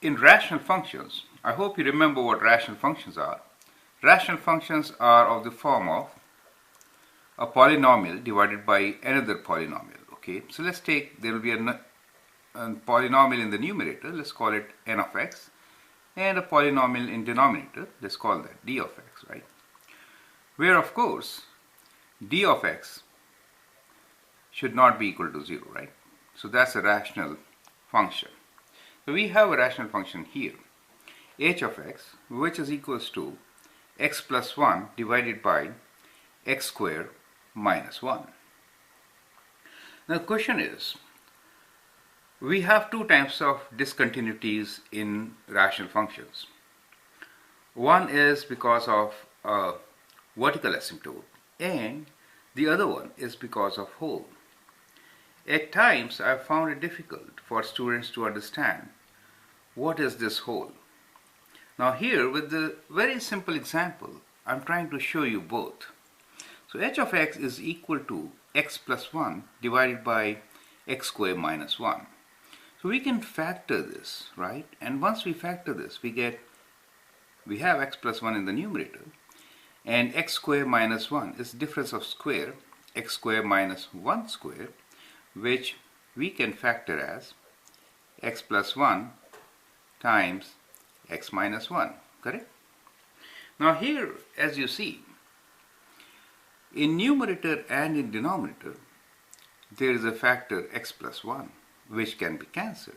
In rational functions, I hope you remember what rational functions are. Rational functions are of the form of a polynomial divided by another polynomial. Okay, so let's take, there will be a polynomial in the numerator, let's call it n of x, and a polynomial in denominator, let's call that d of x, right? Where of course d of x should not be equal to 0, right? So that's a rational function. So we have a rational function here, h of x, which is equals to x plus 1 divided by x squared minus 1. Now the question is, we have two types of discontinuities in rational functions. One is because of a vertical asymptote and the other one is because of hole. At times I have found it difficult for students to understand what is this hole. Now here with the very simple example I'm trying to show you both. So h of x is equal to x plus 1 divided by x squared minus 1. So we can factor this, right? And once we factor this, we have x plus 1 in the numerator, and x squared minus 1 is difference of square, x squared minus 1 squared, which we can factor as x plus 1 times x minus 1, correct? Now here, as you see, in numerator and in denominator, there is a factor x plus 1, which can be cancelled.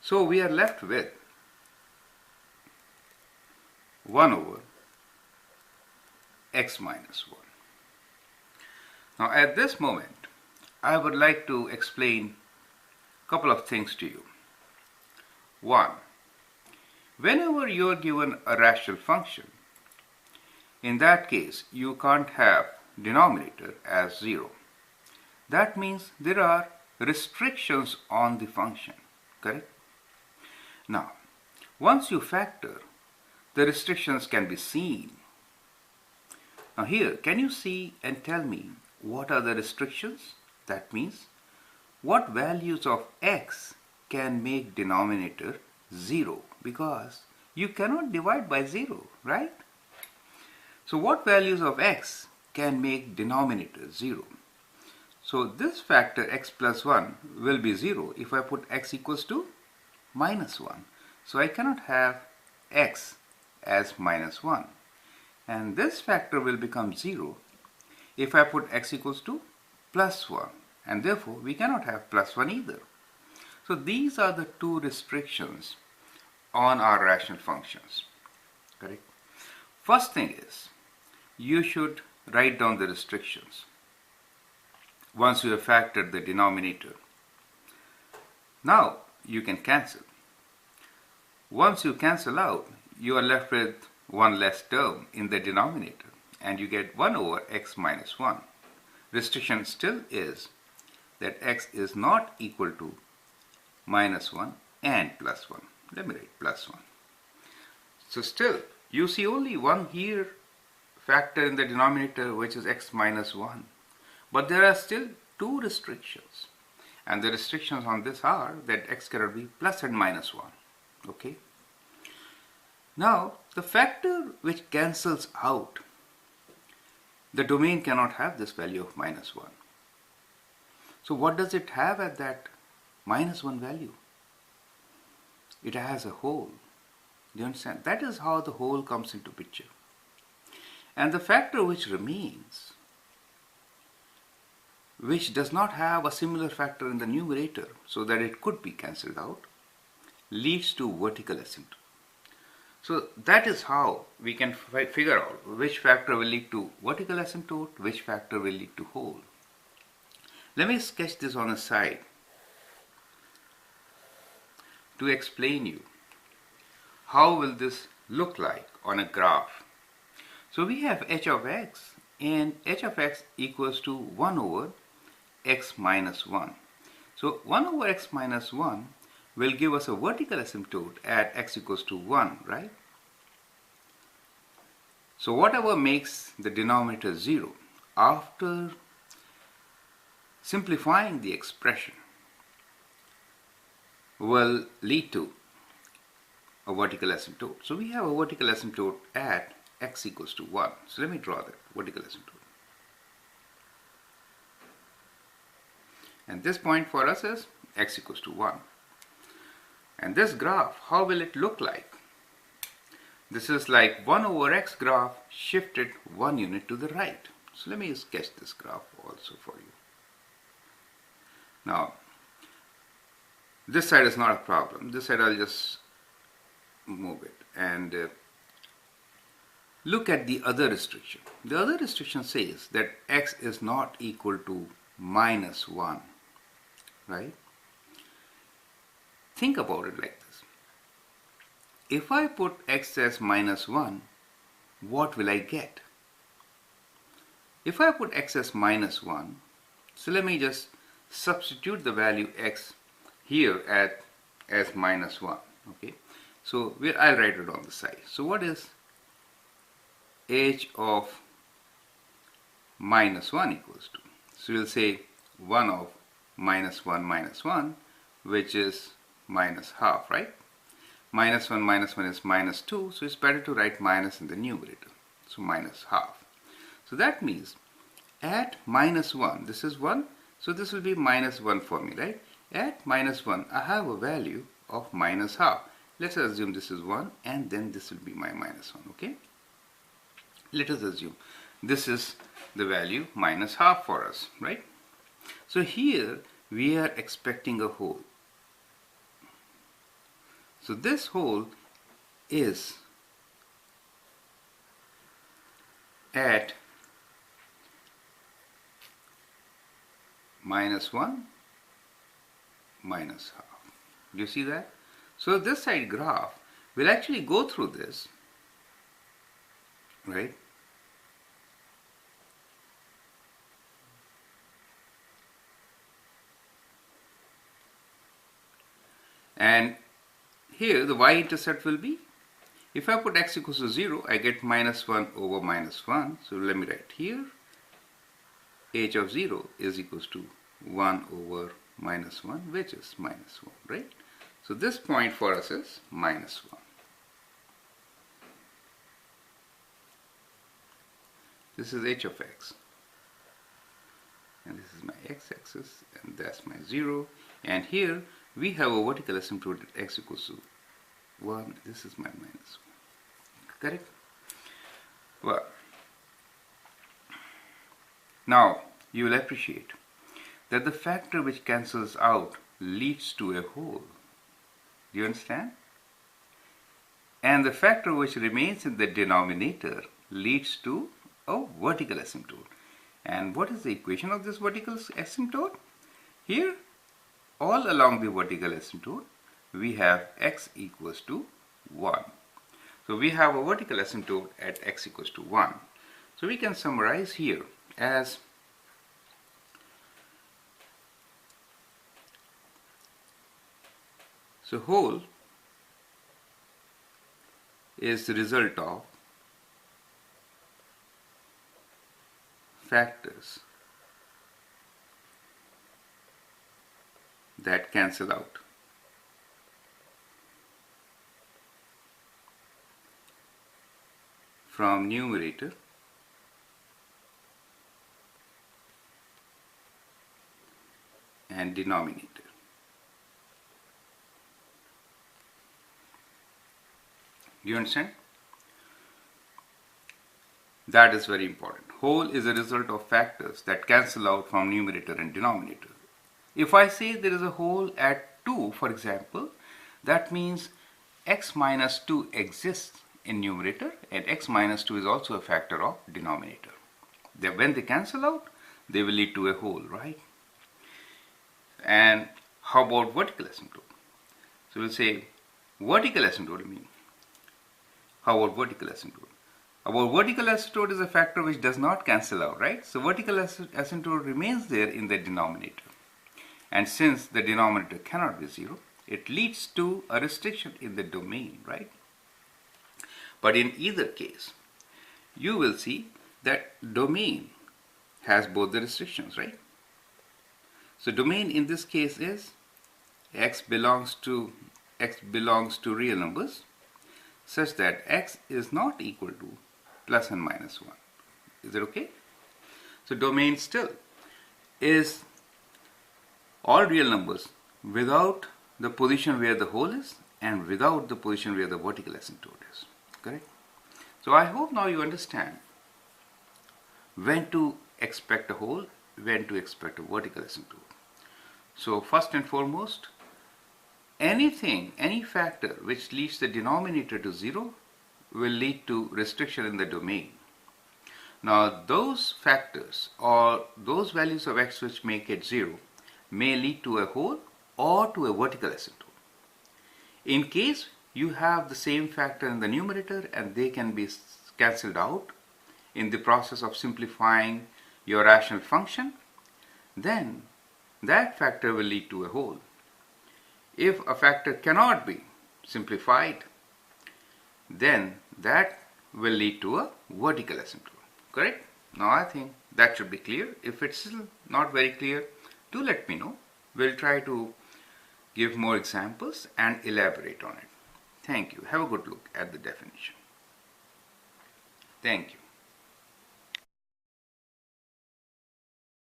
So we are left with 1 over x minus 1. Now at this moment, I would like to explain a couple of things to you. One, whenever you are given a rational function, in that case you can't have denominator as 0. That means there are restrictions on the function, correct? Now, once you factor, the restrictions can be seen. Now here, can you see and tell me what are the restrictions? That means, what values of x can make denominator 0? Because you cannot divide by 0, right? So what values of x can make denominator 0? So this factor x plus 1 will be 0 if I put x equals to minus 1. So I cannot have x as minus 1. And this factor will become 0 if I put x equals to plus 1. And therefore we cannot have plus 1 either. So these are the two restrictions on our rational functions, correct? First thing is, you should write down the restrictions once you have factored the denominator. Now you can cancel. Once you cancel out, you are left with one less term in the denominator and you get 1 over x minus 1. Restriction still is that x is not equal to minus 1 and plus 1. Let me write plus 1. So still you see only one here factor in the denominator, which is x minus 1. But there are still two restrictions. And the restrictions on this are that x cannot be plus and minus 1. Okay? Now, the factor which cancels out, the domain cannot have this value of minus 1. So what does it have at that minus 1 value? It has a hole. Do you understand? That is how the hole comes into picture. And the factor which remains, which does not have a similar factor in the numerator so that it could be cancelled out, leads to vertical asymptote. So that is how we can figure out which factor will lead to vertical asymptote, which factor will lead to hole. Let me sketch this on a side to explain you how will this look like on a graph. So we have h of x, and h of x equals to 1 over x minus 1. So 1 over x minus 1 will give us a vertical asymptote at x equals to 1, right? So whatever makes the denominator 0, after simplifying the expression, will lead to a vertical asymptote. So we have a vertical asymptote at x equals to 1. So let me draw that vertical asymptote. And this point for us is x equals to 1. And this graph, how will it look like? This is like 1 over x graph shifted 1 unit to the right. So let me sketch this graph also for you. Now, this side is not a problem. This side I'll just move it. And look at the other restriction. The other restriction says that x is not equal to minus 1. Right? Think about it like this. If I put x as minus 1, what will I get? If I put x as minus 1, so let me just substitute the value x here as minus 1. Okay, so I'll write it on the side. So what is h of minus 1 equals to? So we'll say 1 of minus 1, which is minus half, right? Minus 1 is minus 2, so it's better to write minus in the numerator. So minus half. So that means at minus 1, this is 1, so this will be minus 1 for me, right? At minus 1, I have a value of minus half. Let's assume this is 1, and then this will be my minus 1, okay? Let us assume this is the value minus half for us, right? So here we are expecting a hole. So this hole is at minus 1, minus half. Do you see that? So this side graph will actually go through this, right? And here the y-intercept will be, if I put x equals to 0, I get minus 1 over minus 1. So let me write here, h of 0 is equals to 1 over minus 1, which is minus 1, right? So this point for us is minus 1. This is h of x. And this is my x-axis, and that's my 0. And here we have a vertical asymptote at x equals to 1. This is my minus 1. Correct? Well, now you will appreciate that the factor which cancels out leads to a hole. Do you understand? And the factor which remains in the denominator leads to a vertical asymptote. And what is the equation of this vertical asymptote? Here, all along the vertical asymptote, we have x equals to 1. So we have a vertical asymptote at x equals to 1. So we can summarize here as so hole is the result of factors that cancel out. From numerator and denominator. Do you understand? That is very important. Whole is a result of factors that cancel out from numerator and denominator. If I say there is a whole at 2, for example, that means x minus 2 exists in numerator and x minus 2 is also a factor of denominator. When they cancel out, they will lead to a whole, right? And how about vertical asymptote? So we'll say vertical asymptote, how about vertical asymptote? Our vertical asymptote is a factor which does not cancel out, right? So vertical asymptote remains there in the denominator. And since the denominator cannot be 0, it leads to a restriction in the domain, right? But in either case, you will see that domain has both the restrictions, right? So domain in this case is x belongs to real numbers such that x is not equal to plus and minus 1. Is it okay? So domain still is all real numbers without the position where the hole is and without the position where the vertical asymptote is. Correct? So I hope now you understand when to expect a hole, when to expect a vertical asymptote. So first and foremost, any factor which leads the denominator to 0 will lead to restriction in the domain. Now those factors or those values of x which make it 0 may lead to a hole or to a vertical asymptote. In case you have the same factor in the numerator and they can be cancelled out in the process of simplifying your rational function, then that factor will lead to a hole. If a factor cannot be simplified, then that will lead to a vertical asymptote. Correct? Now I think that should be clear. If it's still not very clear, do let me know. We'll try to give more examples and elaborate on it. Thank you. Have a good look at the definition. Thank you.